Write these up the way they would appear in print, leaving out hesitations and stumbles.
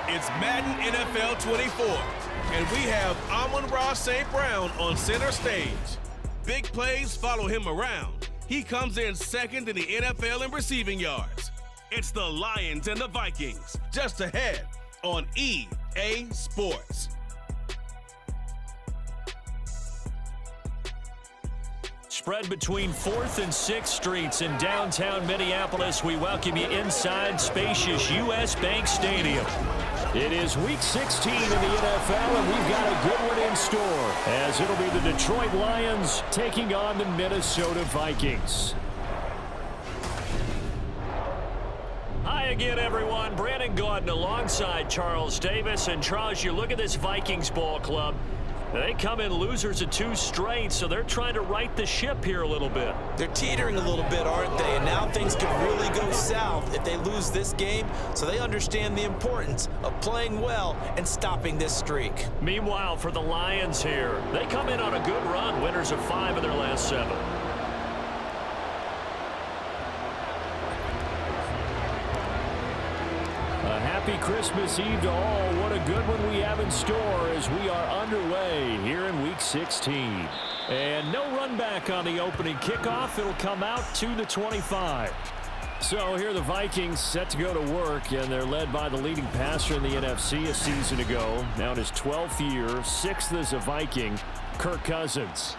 It's Madden NFL 24, and we have Amon-Ra St. Brown on center stage. Big plays follow him around. He comes in second in the NFL in receiving yards. It's the Lions and the Vikings, just ahead on EA Sports. Spread between 4th and 6th Streets in downtown Minneapolis. We welcome you inside spacious U.S. Bank Stadium. It is Week 16 in the NFL, and we've got a good one in store, as it'll be the Detroit Lions taking on the Minnesota Vikings. Hi again, everyone. Brandon Gaudin alongside Charles Davis. And Charles, you look at this Vikings ball club. They come in losers of 2 straight, so they're trying to right the ship here a little bit. They're teetering a little bit, aren't they? And now things could really go south if they lose this game, so they understand the importance of playing well and stopping this streak. Meanwhile, for the Lions here, they come in on a good run, winners of 5 of their last 7. Happy Christmas Eve to all. What a good one we have in store as we are underway here in Week 16. And no run back on the opening kickoff. It'll come out to the 25. So here are the Vikings set to go to work, and they're led by the leading passer in the NFC a season ago. Now in his 12th year, 6th as a Viking, Kirk Cousins.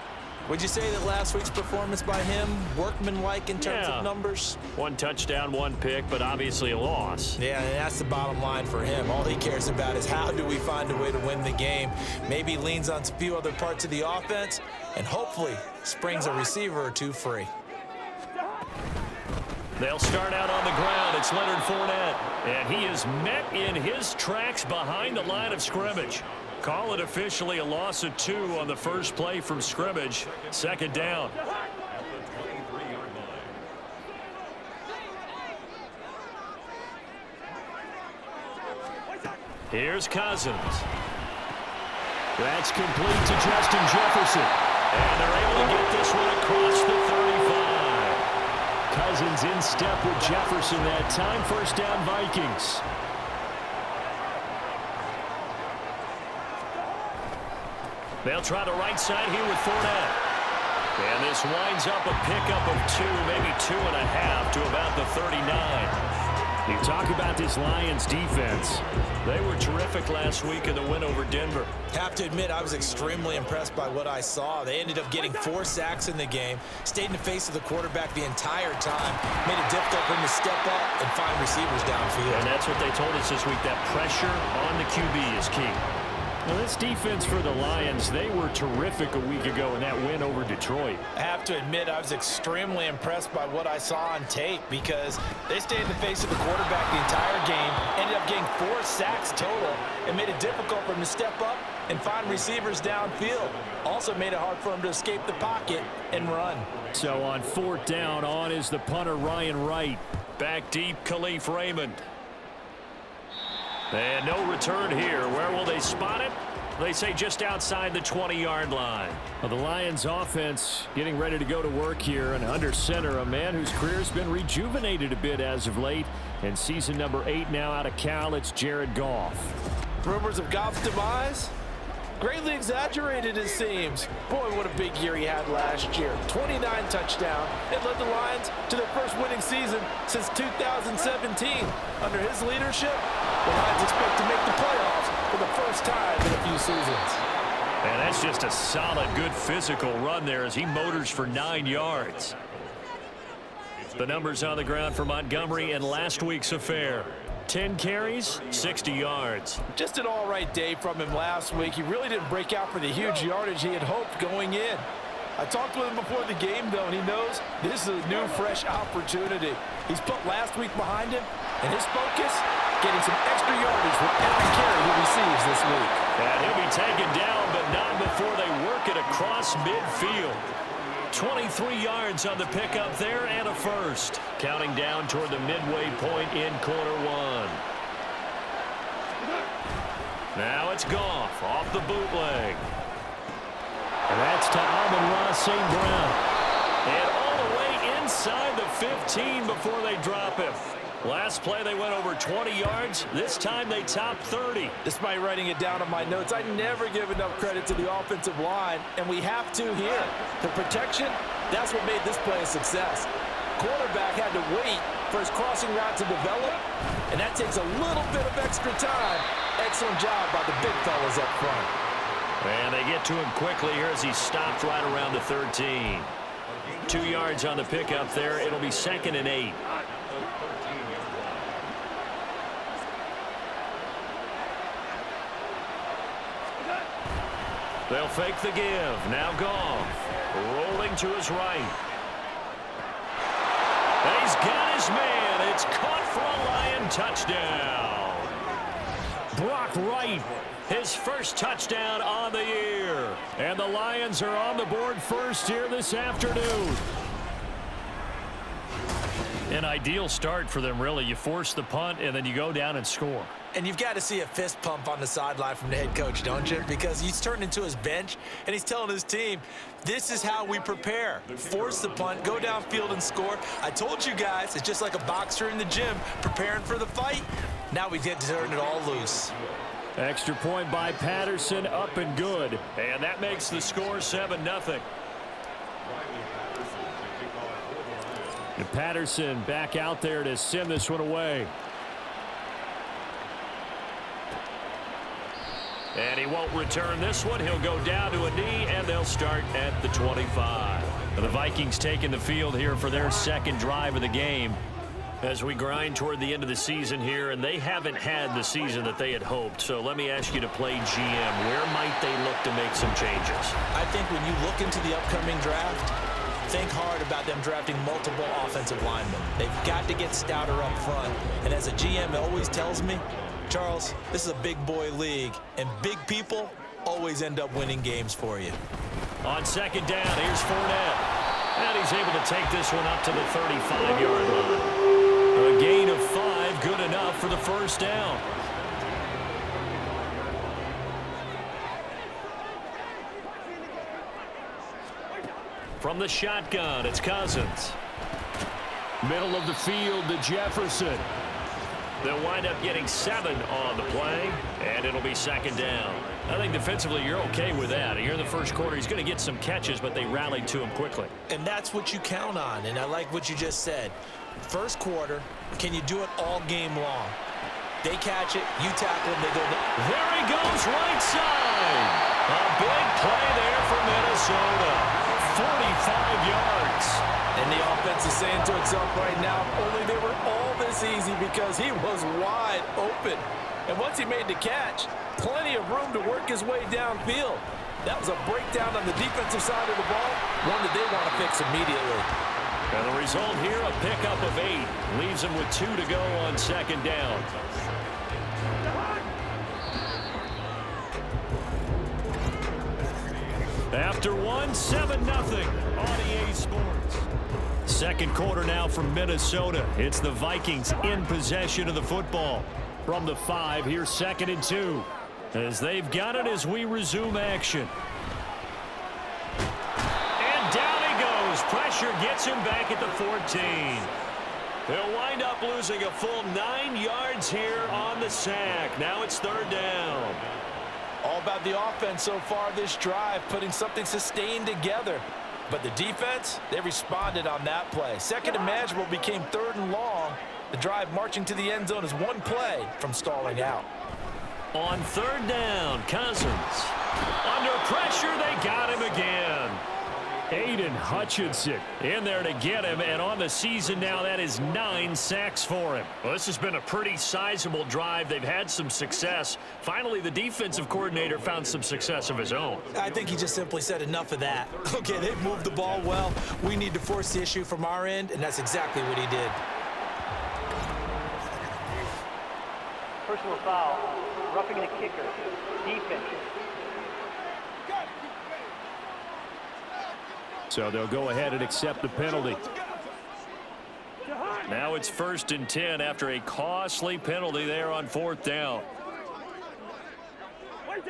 Would you say that last week's performance by him, workmanlike in terms of numbers? 1 touchdown, 1 pick, but obviously a loss. Yeah, and that's the bottom line for him. All he cares about is how do we find a way to win the game. Maybe leans on a few other parts of the offense, and hopefully springs a receiver or 2 free. They'll start out on the ground. It's Leonard Fournette, and he is met in his tracks behind the line of scrimmage. Call it officially a loss of 2 on the first play from scrimmage. 2nd down. Here's Cousins. That's complete to Justin Jefferson. And they're able to get this one across the 35. Cousins in step with Jefferson that time. 1st down, Vikings. They'll try the right side here with Fournette. And this winds up a pickup of 2, maybe 2.5 to about the 39. You talk about this Lions defense. They were terrific last week in the win over Denver. Have to admit, I was extremely impressed by what I saw. They ended up getting 4 sacks in the game, stayed in the face of the quarterback the entire time, made it difficult for him to step up and find receivers downfield. And that's what they told us this week, that pressure on the QB is key. Well, this defense for the Lions, they were terrific a week ago in that win over Detroit. I have to admit, I was extremely impressed by what I saw on tape because they stayed in the face of the quarterback the entire game, ended up getting 4 sacks total, and made it difficult for him to step up and find receivers downfield. Also made it hard for him to escape the pocket and run. So on 4th down, on is the punter Ryan Wright. Back deep, Khalif Raymond. And no return here. Where will they spot it? They say just outside the 20-yard line. Well, the Lions offense getting ready to go to work here, and under center, a man whose career's been rejuvenated a bit as of late. And season number 8 now out of Cal, it's Jared Goff. Rumors of Goff's demise? Greatly exaggerated, it seems. Boy, what a big year he had last year. 29 touchdowns. It led the Lions to their first winning season since 2017. Under his leadership, the Lions expect to make the playoffs for the first time in a few seasons. And that's just a solid, good physical run there as he motors for 9 yards. The numbers on the ground for Montgomery in last week's affair. 10 carries, 60 yards. Just an all-right day from him last week. He really didn't break out for the huge yardage he had hoped going in. I talked with him before the game, though, and he knows this is a new, fresh opportunity. He's put last week behind him, and his focus, getting some extra yardage with every carry he receives this week. And he'll be taken down, but not before they work it across midfield. 23 yards on the pickup there and a first. Counting down toward the midway point in quarter 1. Now it's Goff off the bootleg. And that's to Amon-Ra St. Brown. And all the way inside the 15 before they drop him. Last play, they went over 20 yards. This time, they topped 30. Despite writing it down on my notes, I never give enough credit to the offensive line, and we have to here. The protection, that's what made this play a success. Quarterback had to wait for his crossing route to develop, and that takes a little bit of extra time. Excellent job by the big fellas up front. And they get to him quickly here as he stopped right around the 13. 2 yards on the pickup there. It'll be 2nd and 8. They'll fake the give. Now Goff rolling to his right. And he's got his man. It's caught for a Lion touchdown. Brock Wright, his first touchdown on the year. And the Lions are on the board first here this afternoon. An ideal start for them, really. You force the punt, and then you go down and score. And you've got to see a fist pump on the sideline from the head coach, don't you? Because he's turned into his bench, and he's telling his team, this is how we prepare. Force the punt, go downfield and score. I told you guys, it's just like a boxer in the gym preparing for the fight. Now we get to turn it all loose. Extra point by Patterson, up and good. And that makes the score 7-0. And Patterson back out there to send this one away. And he won't return this one. He'll go down to a knee, and they'll start at the 25. The Vikings taking the field here for their second drive of the game as we grind toward the end of the season here, and they haven't had the season that they had hoped. So let me ask you to play GM. Where might they look to make some changes? I think when you look into the upcoming draft, think hard about them drafting multiple offensive linemen. They've got to get stouter up front. And as a GM always tells me, Charles, this is a big boy league, and big people always end up winning games for you. On second down, here's Fournette. And he's able to take this one up to the 35-yard line. A gain of 5, good enough for the first down. From the shotgun, it's Cousins. Middle of the field to Jefferson. They'll wind up getting 7 on the play, and it'll be second down. I think defensively you're okay with that. Here in the first quarter, he's going to get some catches, but they rallied to him quickly. And that's what you count on, and I like what you just said. First quarter, can you do it all game long? They catch it, you tackle them, they go down. There he goes, right side. A big play there for Minnesota. 45 yards. And the offense is saying to itself right now, only they were all this easy because he was wide open. And once he made the catch, plenty of room to work his way downfield. That was a breakdown on the defensive side of the ball, one that they want to fix immediately. And the result here, a pickup of 8. Leaves him with 2 to go on second down. After 1, 7-0 on EA Sports. Second quarter now from Minnesota. It's the Vikings in possession of the football. From the 5, here's 2nd and 2. As they've got it as we resume action. And down he goes. Pressure gets him back at the 14. They'll wind up losing a full 9 yards here on the sack. Now it's 3rd down. All about the offense so far this drive, putting something sustained together. But the defense, they responded on that play. Second and manageable became 3rd and long. The drive marching to the end zone is 1 play from stalling out. On 3rd down, Cousins. Under pressure, they got him again. Aiden Hutchinson in there to get him, and on the season now, that is 9 sacks for him. Well, this has been a pretty sizable drive. They've had some success. Finally, the defensive coordinator found some success of his own. I think he just simply said enough of that. Okay, they've moved the ball well. We need to force the issue from our end, and that's exactly what he did. Personal foul, roughing the kicker, defense. So they'll go ahead and accept the penalty. Now it's 1st and 10 after a costly penalty there on 4th down.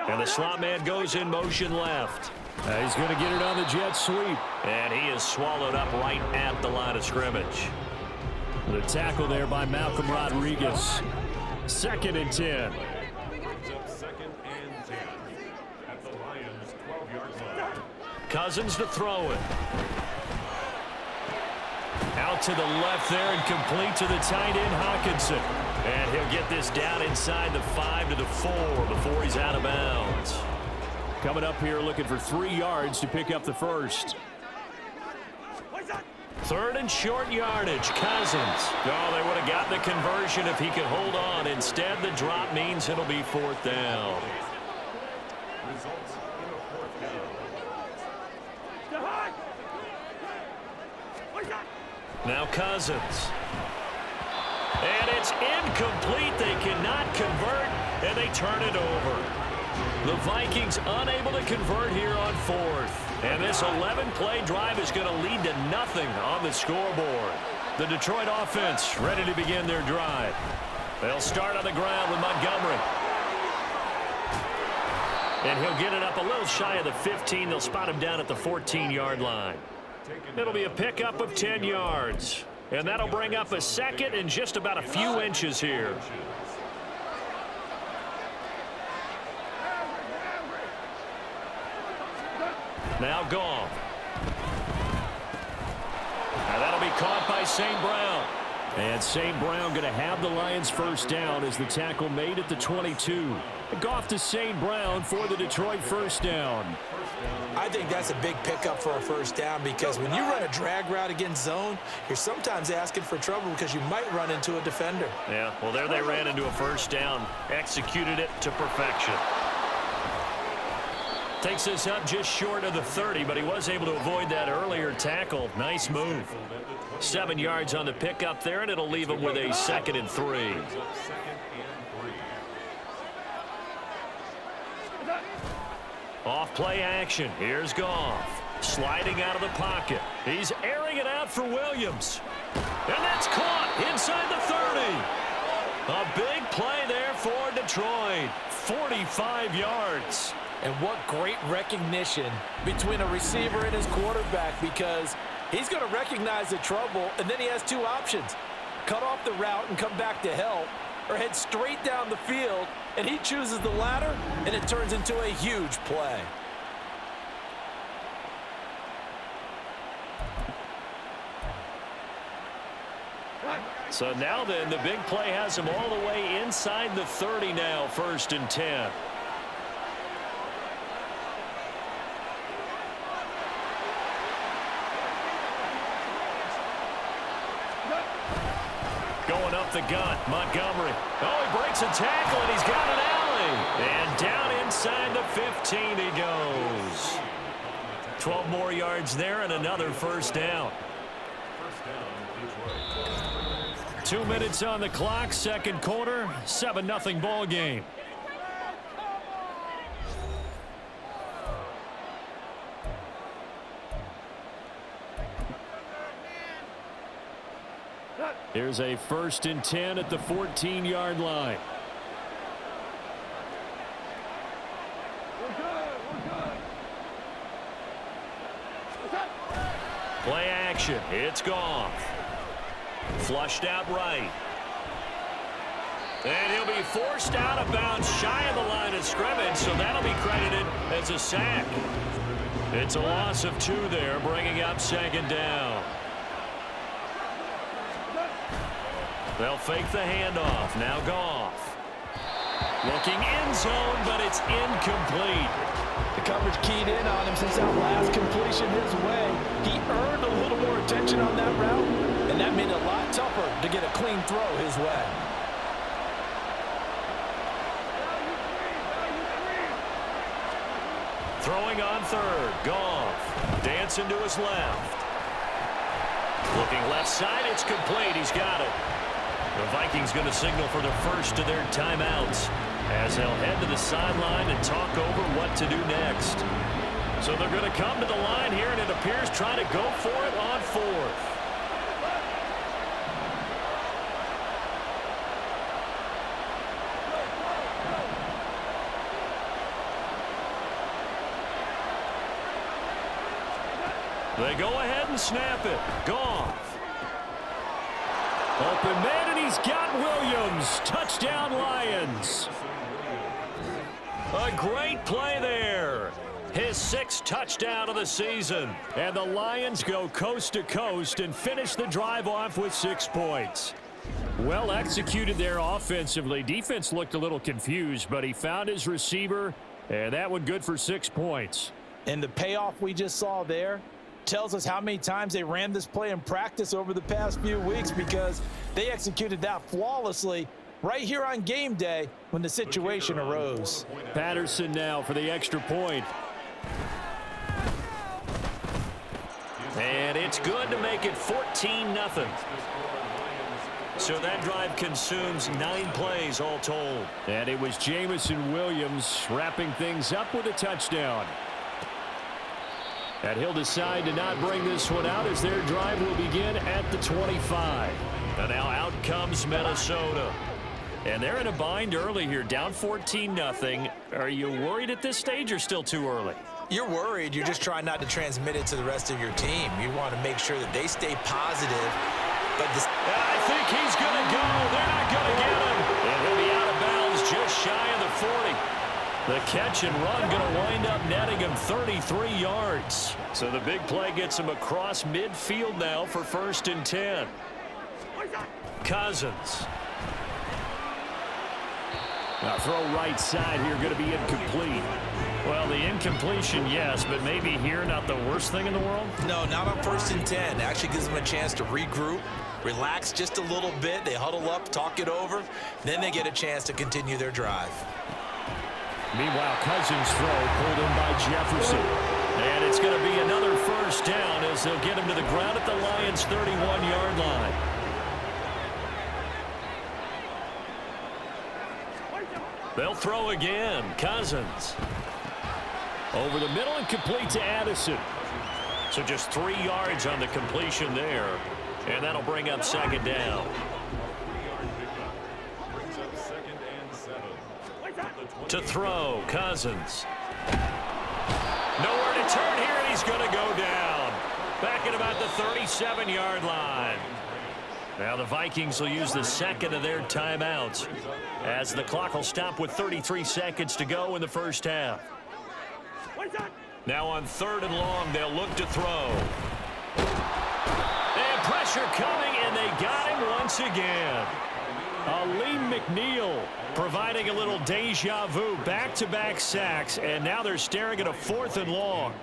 And the slot man goes in motion left. He's going to get it on the jet sweep. And he is swallowed up right at the line of scrimmage. The tackle there by Malcolm Rodriguez. 2nd and 10. Second and 10 at the Lions' 12-yard line. Cousins to throw it. Out to the left there and complete to the tight end, Hawkinson. And he'll get this down inside the 5 to the 4 before he's out of bounds. Coming up here looking for 3 yards to pick up the first. 3rd and short yardage, Cousins. Oh, they would have gotten the conversion if he could hold on. Instead, the drop means it'll be 4th down. Results in a 4th down. Now Cousins. And it's incomplete. They cannot convert, and they turn it over. The Vikings unable to convert here on 4th. And this 11-play drive is going to lead to nothing on the scoreboard. The Detroit offense ready to begin their drive. They'll start on the ground with Montgomery. And he'll get it up a little shy of the 15. They'll spot him down at the 14-yard line. It'll be a pickup of 10 yards. And that'll bring up a 2nd and just about a few inches here. Now Goff. Now that'll be caught by St. Brown. And St. Brown going to have the Lions first down as the tackle made at the 22. Goff to St. Brown for the Detroit first down. I think that's a big pickup for a first down because when you run a drag route against zone, you're sometimes asking for trouble because you might run into a defender. Yeah, well, there they ran into a first down. Executed it to perfection. Takes us up just short of the 30, but he was able to avoid that earlier tackle. Nice move. 7 yards on the pickup there, and it'll leave him with a 2nd and 3. Off play action. Here's Goff. Sliding out of the pocket. He's airing it out for Williams. And that's caught inside the 30. A big play there for Detroit. 45 yards. And what great recognition between a receiver and his quarterback, because he's going to recognize the trouble, and then he has 2 options. Cut off the route and come back to help, or head straight down the field, and he chooses the latter, and it turns into a huge play. So now then, the big play has him all the way inside the 30 now, 1st and 10. Going up the gut, Montgomery. Oh, he breaks a tackle, and he's got an alley. And down inside the 15 he goes. 12 more yards there and another first down. 2 minutes on the clock, 2nd quarter, 7-0 ball game. Here's a 1st and 10 at the 14-yard line. Play action. It's Goff. Flushed out right. And he'll be forced out of bounds shy of the line of scrimmage, so that'll be credited as a sack. It's a loss of 2 there, bringing up 2nd down. They'll fake the handoff. Now Goff. Looking end zone, but it's incomplete. The coverage keyed in on him since that last completion his way. He earned a little more attention on that route, and that made it a lot tougher to get a clean throw his way. Throwing on 3rd. Goff. Dancing to his left. Looking left side. It's complete. He's got it. The Vikings going to signal for the first of their timeouts as they'll head to the sideline and talk over what to do next. So they're going to come to the line here, and it appears trying to go for it on 4th. They go ahead and snap it. Goff. Open man, and he's got Williams. Touchdown, Lions. A great play there. His 6th touchdown of the season. And the Lions go coast to coast and finish the drive off with 6 points. Well executed there offensively. Defense looked a little confused, but he found his receiver, and that one good for 6 points. And the payoff we just saw there tells us how many times they ran this play in practice over the past few weeks, because they executed that flawlessly right here on game day when the situation arose. Patterson now for the extra point. And it's good to make it 14-0. So that drive consumes 9 plays all told. And it was Jamison Williams wrapping things up with a touchdown. And he'll decide to not bring this one out as their drive will begin at the 25. And now out comes Minnesota. And they're in a bind early here, down 14-0. Are you worried at this stage or still too early? You're worried. You're just trying not to transmit it to the rest of your team. You want to make sure that they stay positive. But I think he's going to go. They're not going to get him. And he'll be out of bounds just shy of the 40. The catch and run going to wind up netting him 33 yards. So the big play gets him across midfield now for 1st and 10. Cousins. Now throw right side here, going to be incomplete. Well, the incompletion, yes, but maybe here not the worst thing in the world? No, not on 1st and 10. Actually gives them a chance to regroup, relax just a little bit. They huddle up, talk it over. Then they get a chance to continue their drive. Meanwhile, Cousins' throw pulled in by Jefferson. And it's going to be another 1st down as they'll get him to the ground at the Lions' 31-yard line. They'll throw again. Cousins. Over the middle and complete to Addison. So just 3 yards on the completion there. And that'll bring up 2nd down. To throw, Cousins. Nowhere to turn here, and he's going to go down. Back at about the 37-yard line. Now the Vikings will use the 2nd of their timeouts as the clock will stop with 33 seconds to go in the 1st half. Now on 3rd and long, they'll look to throw. And pressure coming, and they got him once again. Aleem McNeil providing a little deja vu, back-to-back sacks, and now they're staring at a 4th and long.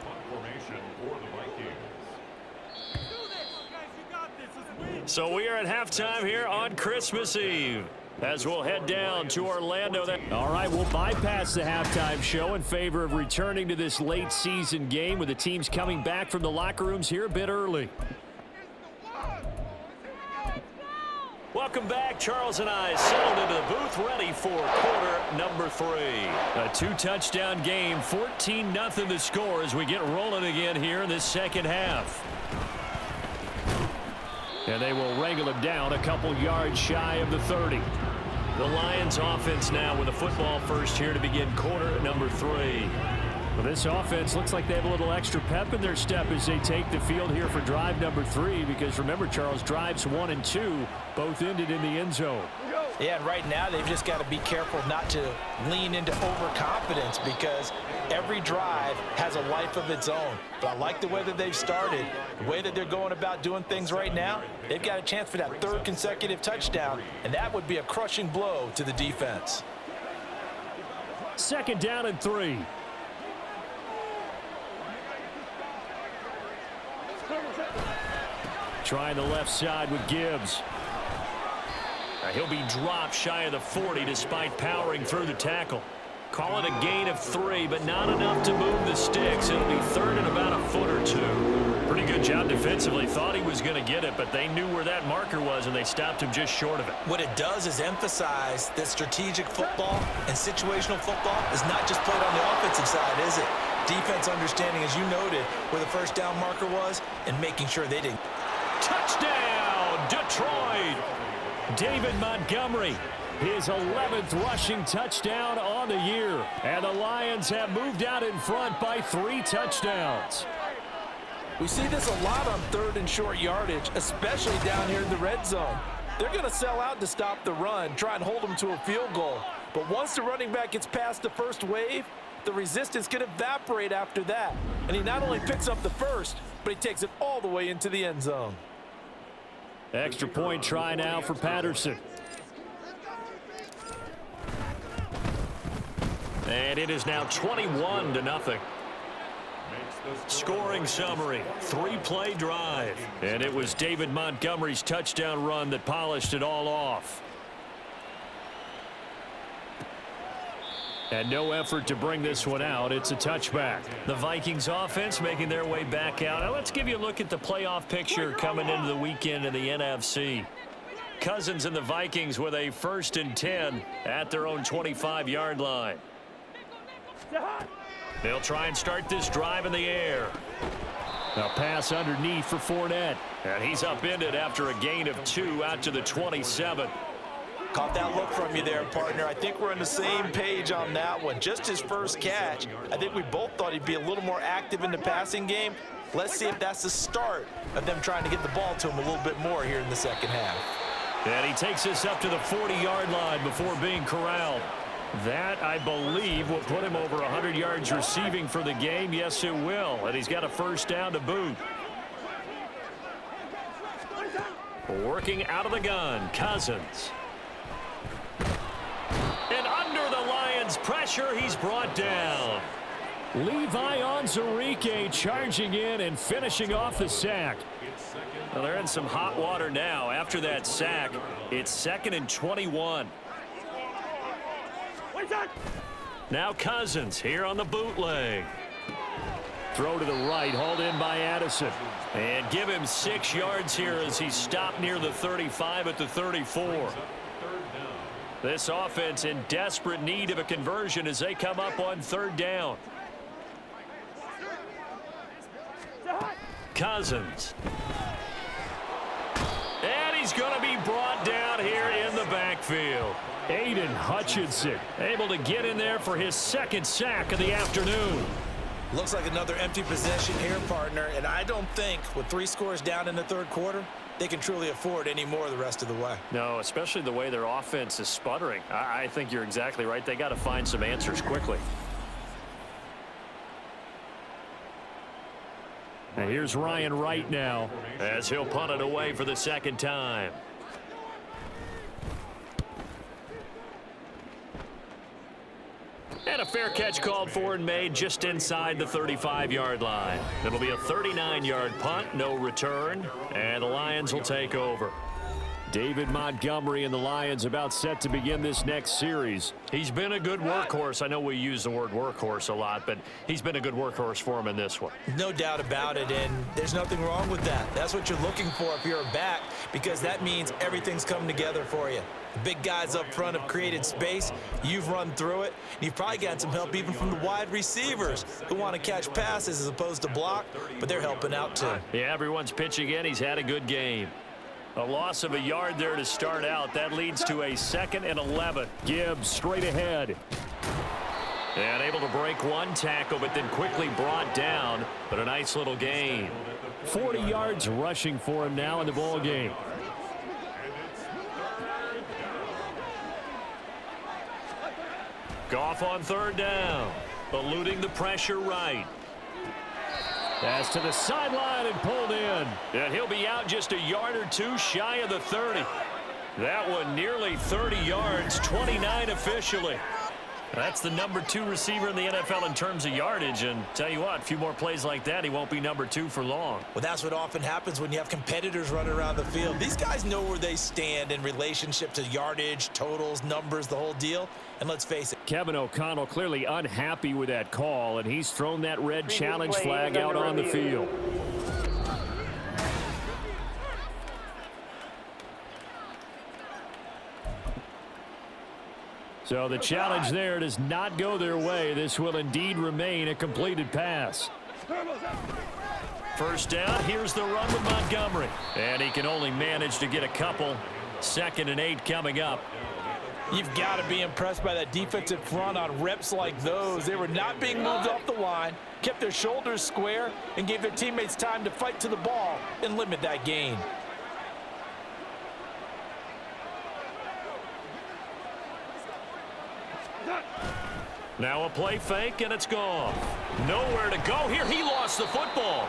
So we are at halftime here on Christmas Eve as we'll head down to Orlando. All right, we'll bypass the halftime show in favor of returning to this late season game with the teams coming back from the locker rooms here a bit early. Welcome back. Charles and I settled into the booth ready for quarter number 3. A 2-touchdown game, 14-0 the score as we get rolling again here in this 2nd half. And they will wrangle him down a couple yards shy of the 30. The Lions offense now with a football first here to begin quarter number 3. Well, this offense looks like they have a little extra pep in their step as they take the field here for drive number 3, because remember, Charles, drives 1 and 2 both ended in the end zone. Yeah, and right now they've just got to be careful not to lean into overconfidence, because every drive has a life of its own. But I like the way that they've started, the way that they're going about doing things right now. They've got a chance for that 3rd consecutive touchdown, and that would be a crushing blow to the defense. 2nd down and 3. Trying the left side with Gibbs. He'll be dropped shy of the 40 despite powering through the tackle. Call it a gain of 3, but not enough to move the sticks. It'll be 3rd and about a foot or 2. Pretty good job defensively. Thought he was going to get it, but they knew where that marker was, and they stopped him just short of it. What it does is emphasize that strategic football and situational football is not just played on the offensive side, is it? Defense understanding, as you noted, where the 1st down marker was and making sure they didn't. Touchdown, Detroit! David Montgomery, his 11th rushing touchdown on the year. And the Lions have moved out in front by 3 touchdowns. We see this a lot on 3rd and short yardage, especially down here in the red zone. they're going to sell out to stop the run, try and hold them to a field goal. But once the running back gets past the first wave, the resistance can evaporate after that. And he not only picks up the first, but he takes it all the way into the end zone. Extra point try now for Patterson. And it is now 21-0. Scoring summary, 3-play drive. And it was David Montgomery's touchdown run that polished it all off. And no effort to bring this one out. It's a touchback. The Vikings offense making their way back out. Now let's give you a look at the playoff picture coming into the weekend in the NFC. Cousins and the Vikings with a 1st and 10 at their own 25-yard line. They'll try and start this drive in the air. A pass underneath for Fournette. And he's upended after a gain of 2 out to the 27. Caught that look from you there, partner. I think we're on the same page on that one. Just his first catch. I think we both thought he'd be a little more active in the passing game. Let's see if that's the start of them trying to get the ball to him a little bit more here in the second half. And he takes us up to the 40-yard line before being corralled. That, I believe, will put him over 100 yards receiving for the game. Yes, it will. And he's got a first down to boot. Working out of the gun, Cousins. And under the Lions' pressure, he's brought down. Levi Onwuzurike charging in and finishing off the sack. Well, they're in some hot water now. After that sack, it's 2nd and 21. Now Cousins here on the bootleg. Throw to the right, hauled in by Addison. And give him 6 yards here as he stopped near the 35 at the 34. This offense in desperate need of a conversion as they come up on 3rd down. Cousins. And he's going to be brought down here in the backfield. Aiden Hutchinson able to get in there for his 2nd sack of the afternoon. Looks like another empty possession here, partner. And I don't think with 3 scores down in the 3rd quarter, they can truly afford any more the rest of the way. No, especially the way their offense is sputtering. I think you're exactly right. They got to find some answers quickly. And here's Ryan Wright now as he'll punt it away for the 2nd time. And a fair catch called for and made just inside the 35-yard line. It'll be a 39-yard punt, no return, and the Lions will take over. David Montgomery and the Lions about set to begin this next series. He's been a good workhorse. I know we use the word workhorse a lot, but he's been a good workhorse for him in this one. No doubt about it, and there's nothing wrong with that. That's what you're looking for if you're a back, because that means everything's coming together for you. The big guys up front have created space. You've run through it. And you've probably gotten some help even from the wide receivers who want to catch passes as opposed to block, but they're helping out too. Yeah, everyone's pitching in. He's had a good game. A loss of a yard there to start out. That leads to a 2nd and 11. Gibbs straight ahead. And able to break one tackle, but then quickly brought down. But a nice little gain. 40 yards rushing for him now in the ball game. Goff on 3rd down. Eluding the pressure right. Pass to the sideline and pulled in. And he'll be out just a yard or 2 shy of the 30. That one nearly 30 yards, 29 officially. That's the number 2 receiver in the NFL in terms of yardage. And tell you what, a few more plays like that, he won't be number 2 for long. Well, that's what often happens when you have competitors running around the field. These guys know where they stand in relationship to yardage, totals, numbers, the whole deal. And let's face it, Kevin O'Connell clearly unhappy with that call, and he's thrown that red challenge flag out on the field. So the challenge there does not go their way. This will indeed remain a completed pass. First down, here's the run with Montgomery. And he can only manage to get a couple. 2nd and 8 coming up. you've got to be impressed by that defensive front on reps like those. They were not being moved off the line, kept their shoulders square, and gave their teammates time to fight to the ball and limit that gain. Now a play fake, and it's gone. Nowhere to go here. He lost the football.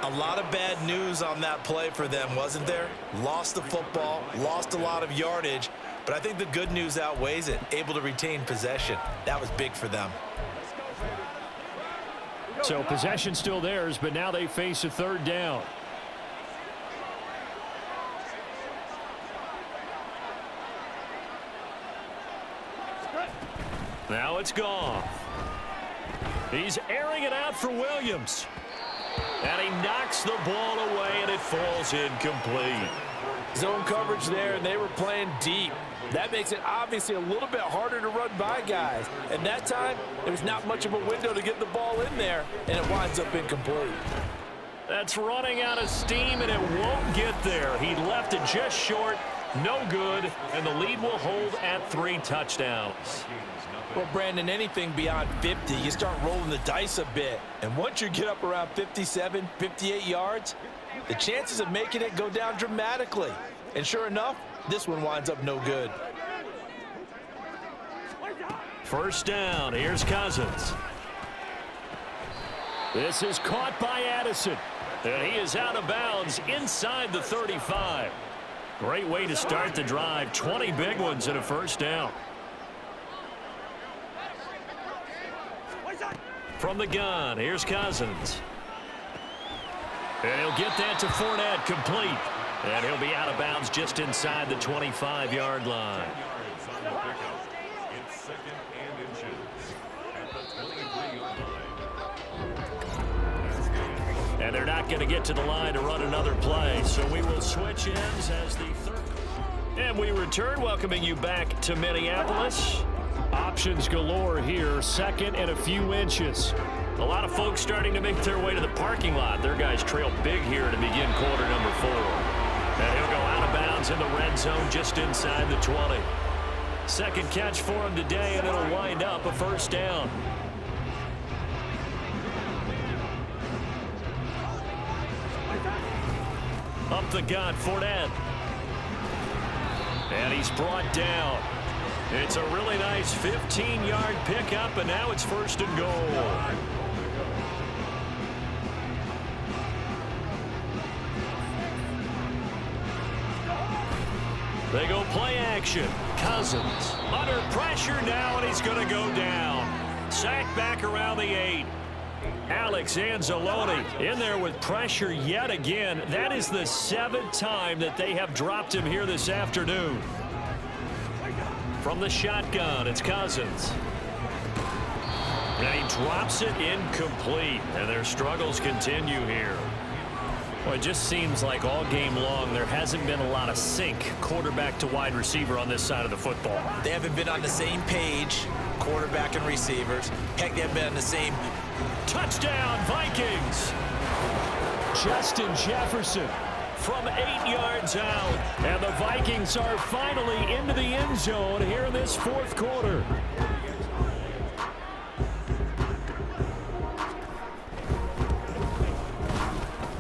A lot of bad news on that play for them, wasn't there? Lost the football, lost a lot of yardage, but I think the good news outweighs it. Able to retain possession. That was big for them. So possession still theirs, but now they face a third down. Now it's Goff. He's airing it out for Williams. And he knocks the ball away, and it falls incomplete. Zone coverage there, and they were playing deep. That makes it obviously a little bit harder to run by guys. And that time, there's not much of a window to get the ball in there, and it winds up incomplete. That's running out of steam, and it won't get there. He left it just short, no good, and the lead will hold at 3 touchdowns. Well, Brandon, anything beyond 50, you start rolling the dice a bit. And once you get up around 57, 58 yards, the chances of making it go down dramatically. And sure enough, this one winds up no good. First down, here's Cousins. This is caught by Addison. And he is out of bounds inside the 35. Great way to start the drive. 20 big ones and a first down. From the gun, here's Cousins. And he'll get that to Fournette, complete. And he'll be out of bounds just inside the 25-yard line. It's 2nd and inches at the 23-yard line. And they're not going to get to the line to run another play, so we will switch ends as the third. And we return, welcoming you back to Minneapolis. Options galore here, 2nd and a few inches. A lot of folks starting to make their way to the parking lot. Their guys trail big here to begin quarter number 4. And he'll go out of bounds in the red zone just inside the 20. Second catch for him today, and it'll wind up a first down. Up the gut, Fournette. And he's brought down. It's a really nice 15-yard pickup, and now it's 1st and goal. They go play action. Cousins under pressure now, and he's going to go down. Sacked back around the 8. Alex Anzalone in there with pressure yet again. That is the 7th time that they have dropped him here this afternoon. From the shotgun, it's Cousins. And he drops it incomplete, and their struggles continue here. Well, it just seems like all game long there hasn't been a lot of sync quarterback to wide receiver on this side of the football. They haven't been on the same page, quarterback and receivers. Heck, they haven't been on the same. Touchdown, Vikings! Justin Jefferson from 8 yards out. And the Vikings are finally into the end zone here in this 4th quarter.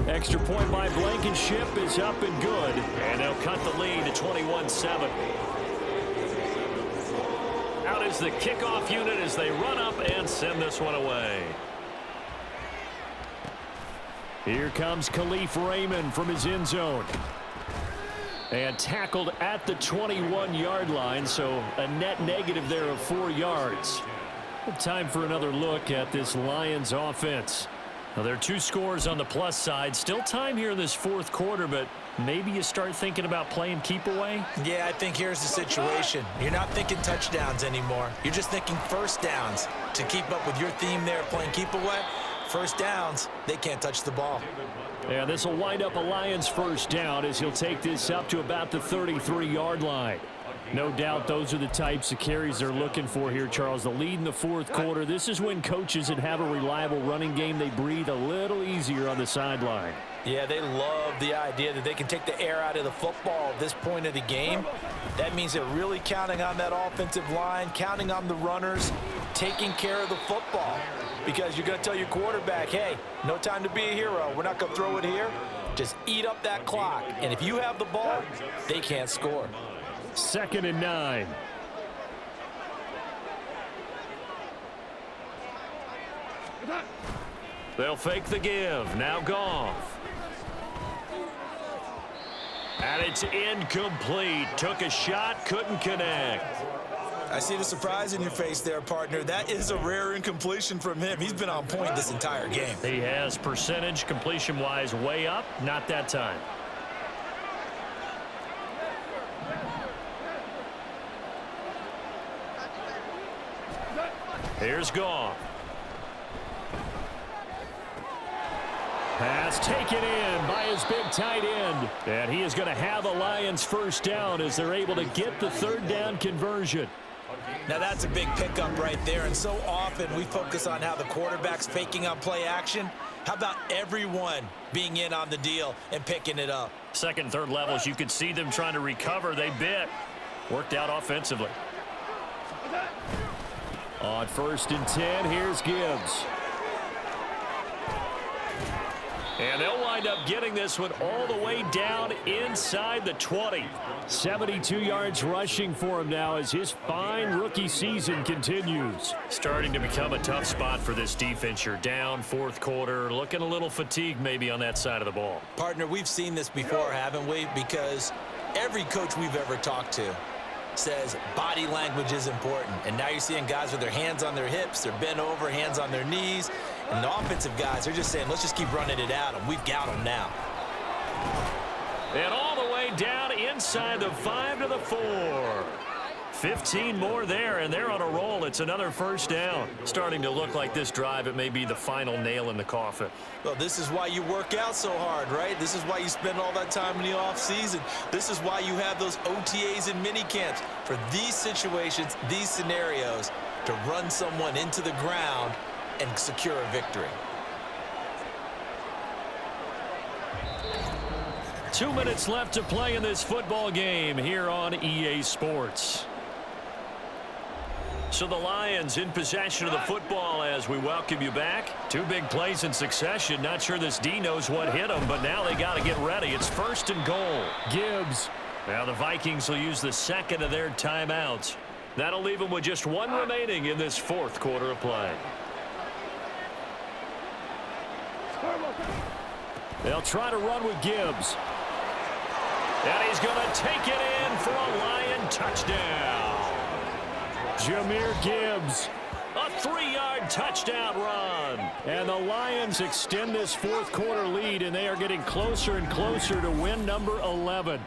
Extra point by Blankenship is up and good. And they'll cut the lead to 21-7. Out is the kickoff unit as they run up and send this one away. Here comes Khalif Raymond from his end zone. And tackled at the 21-yard line, so a net negative there of 4 yards. Time for another look at this Lions offense. Now, there are 2 scores on the plus side. Still time here in this 4th quarter, but maybe you start thinking about playing keep away? Yeah, I think here's the situation. You're not thinking touchdowns anymore. You're just thinking first downs. To keep up with your theme there, playing keep away, first downs, they can't touch the ball. Yeah, this will wind up a Lions first down as he'll take this up to about the 33-yard line. No doubt those are the types of carries they're looking for here, Charles. The lead in the 4th quarter. This is when coaches that have a reliable running game, they breathe a little easier on the sideline. Yeah, they love the idea that they can take the air out of the football at this point of the game. That means they're really counting on that offensive line, counting on the runners, taking care of the football. Because you're going to tell your quarterback, hey, no time to be a hero. We're not going to throw it here. Just eat up that clock. And if you have the ball, they can't score. 2nd and 9. They'll fake the give. Now Goff. And it's incomplete. Took a shot, couldn't connect. I see the surprise in your face there, partner. That is a rare incompletion from him. He's been on point this entire game. He has percentage completion-wise way up. Not that time. Here's Goff. Pass taken in by his big tight end. And he is going to have a Lions first down as they're able to get the 3rd down conversion. Now that's a big pickup right there, and so often we focus on how the quarterback's faking on play action. How about everyone being in on the deal and picking it up? 2nd and 3rd levels, you could see them trying to recover. They bit. Worked out offensively. On 1st and 10, here's Gibbs. And they'll wind up getting this one all the way down inside the 20. 72 yards rushing for him now as his fine rookie season continues. Starting to become a tough spot for this defense. You're down 4th quarter, looking a little fatigued maybe on that side of the ball. Partner, we've seen this before, haven't we? Because every coach we've ever talked to says body language is important. And now you're seeing guys with their hands on their hips, they're bent over, hands on their knees. And the offensive guys are just saying, let's just keep running it at them. We've got them now. And all the way down inside the 5 to the 4. 15 more there, and they're on a roll. It's another first down. Starting to look like this drive, it may be the final nail in the coffin. Well, this is why you work out so hard, right? This is why you spend all that time in the offseason. This is why you have those OTAs and mini camps for these situations, these scenarios, to run someone into the ground and secure a victory. 2 minutes left to play in this football game here on EA Sports. So the Lions in possession of the football as we welcome you back. 2 big plays in succession. Not sure this D knows what hit them, but now they got to get ready. It's 1st and goal. Gibbs. Now the Vikings will use the 2nd of their timeouts. That'll leave them with just 1 remaining in this 4th quarter of play. They'll try to run with Gibbs. And he's going to take it in for a Lion touchdown. Jahmyr Gibbs, a 3-yard touchdown run. And the Lions extend this 4th quarter lead, and they are getting closer and closer to win number 11.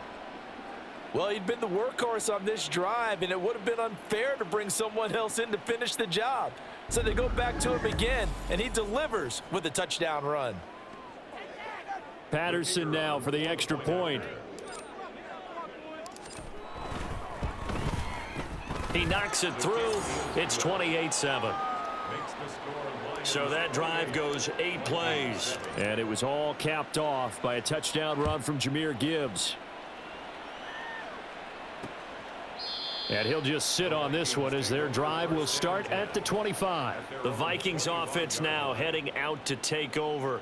Well, he'd been the workhorse on this drive, and it would have been unfair to bring someone else in to finish the job. So they go back to him again, and he delivers with a touchdown run. Patterson now for the extra point. He knocks it through. It's 28-7. So that drive goes 8 plays. And it was all capped off by a touchdown run from Jahmyr Gibbs. And he'll just sit on this one as their drive will start at the 25. The Vikings offense now heading out to take over.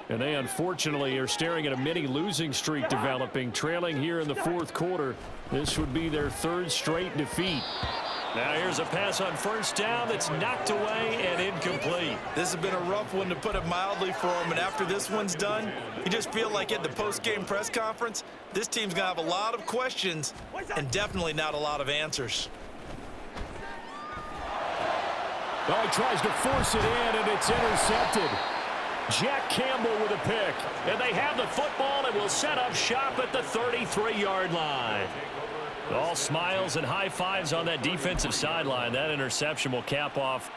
And they unfortunately are staring at a mini losing streak developing, trailing here in the 4th quarter. This would be their 3rd straight defeat. Now here's a pass on 1st down that's knocked away and incomplete. This has been a rough one, to put it mildly, for him. And after this one's done, you just feel like at the post-game press conference, this team's going to have a lot of questions and definitely not a lot of answers. Oh, he tries to force it in, and it's intercepted. Jack Campbell with a pick. And they have the football and will set up shop at the 33-yard line. All smiles and high fives on that defensive sideline. That interception will cap off.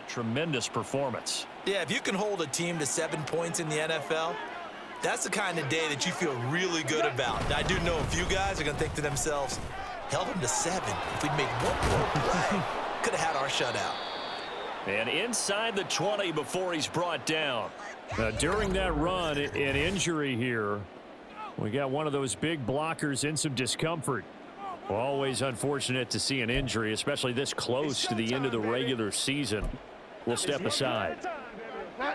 Tremendous performance. Yeah, if you can hold a team to 7 points in the NFL, that's the kind of day that you feel really good about. Now, I do know a few guys are going to think to themselves, held them to 7. If we'd made one more play, could have had our shutout. And inside the 20 before he's brought down. During that run, an injury here. We got one of those big blockers in some discomfort. Well, always unfortunate to see an injury, especially this close to the end of the regular season. We'll step aside.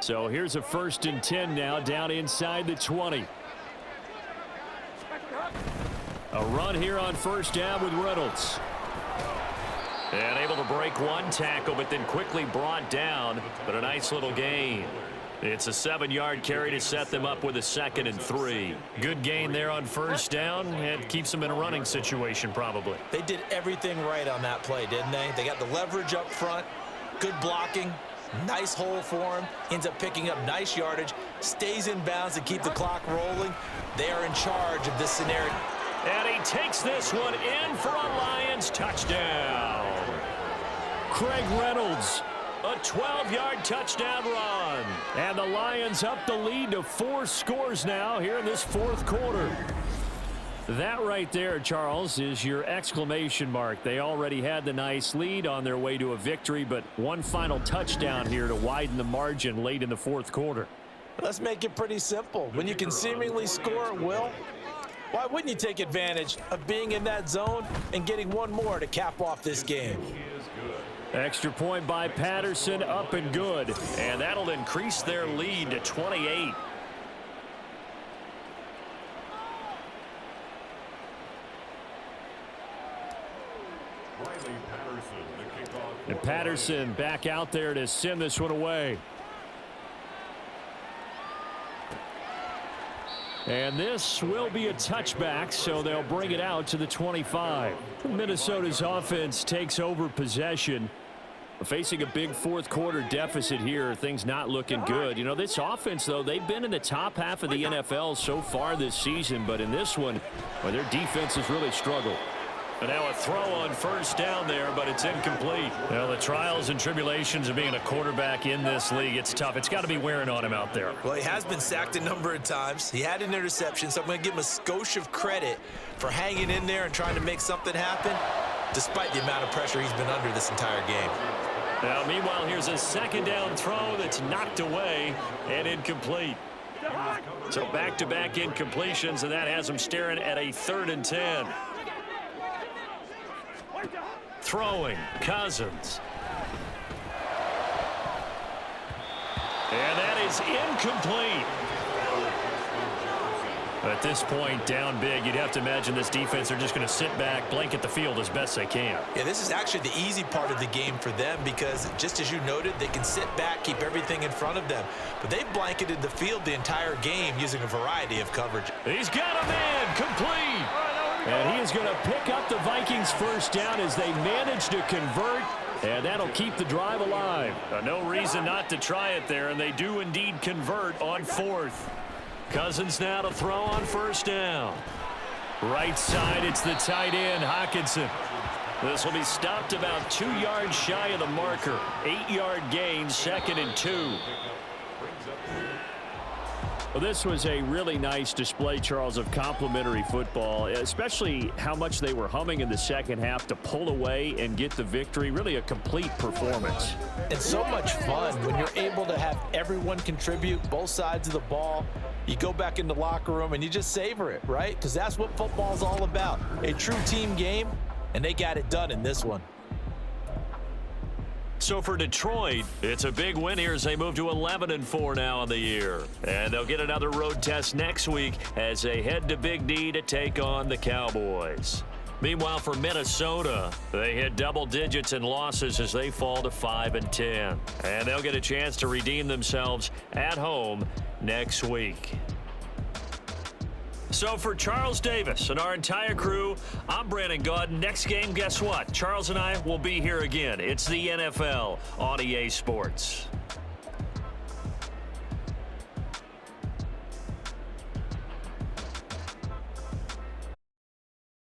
So here's a 1st and 10 now, down inside the 20. A run here on 1st down with Reynolds. And able to break one tackle, but then quickly brought down, but a nice little gain. It's a 7-yard carry to set them up with a 2nd and 3. Good gain there on 1st down, and keeps them in a running situation probably. They did everything right on that play, didn't they? They got the leverage up front, good blocking, nice hole for him, ends up picking up nice yardage, stays in bounds to keep the clock rolling. They are in charge of this scenario. And he takes this one in for a Lions touchdown. Craig Reynolds, a 12-yard touchdown run. And the Lions up the lead to 4 scores now here in this 4th quarter. That right there, Charles, is your exclamation mark. They already had the nice lead on their way to a victory, but one final touchdown here to widen the margin late in the 4th quarter. Let's make it pretty simple. When you can seemingly score at will, why wouldn't you take advantage of being in that zone and getting one more to cap off this game? Extra point by Patterson, up and good. And that'll increase their lead to 28. And Patterson back out there to send this one away. And this will be a touchback, so they'll bring it out to the 25. Minnesota's offense takes over possession. Facing a big 4th quarter deficit here, things not looking good. You know, this offense, though, they've been in the top half of the NFL so far this season, but in this one, well, their defense has really struggled. And now a throw on 1st down there, but it's incomplete. Well, the trials and tribulations of being a quarterback in this league, it's tough. It's got to be wearing on him out there. Well, he has been sacked a number of times. He had an interception, so I'm going to give him a skosh of credit for hanging in there and trying to make something happen, despite the amount of pressure he's been under this entire game. Now, meanwhile, here's a 2nd down throw that's knocked away and incomplete. So back-to-back incompletions, and that has him staring at a 3rd and 10. Throwing, Cousins. And that is incomplete. At this point, down big, you'd have to imagine this defense, they're just going to sit back, blanket the field as best they can. Yeah, this is actually the easy part of the game for them because, just as you noted, they can sit back, keep everything in front of them. But they've blanketed the field the entire game using a variety of coverage. He's got a man, complete. And he is going to pick up the Vikings' 1st down as they manage to convert, and that'll keep the drive alive. No reason not to try it there, and they do indeed convert on 4th. Cousins now to throw on 1st down. Right side, it's the tight end, Hockenson. This will be stopped about 2 yards shy of the marker. 8-yard gain, 2nd and 2. Well, this was a really nice display, Charles, of complimentary football, especially how much they were humming in the 2nd half to pull away and get the victory. Really a complete performance. It's so much fun when you're able to have everyone contribute, both sides of the ball. You go back in the locker room and you just savor it, right? Because that's what football's all about. A true team game, and they got it done in this one. So for Detroit, it's a big win here as they move to 11-4 now on the year. And they'll get another road test next week as they head to Big D to take on the Cowboys. Meanwhile, for Minnesota, they hit double digits in losses as they fall to 5-10. And they'll get a chance to redeem themselves at home next week. So for Charles Davis and our entire crew, I'm Brandon Gaudin. Next game, guess what? Charles and I will be here again. It's the NFL on EA Sports.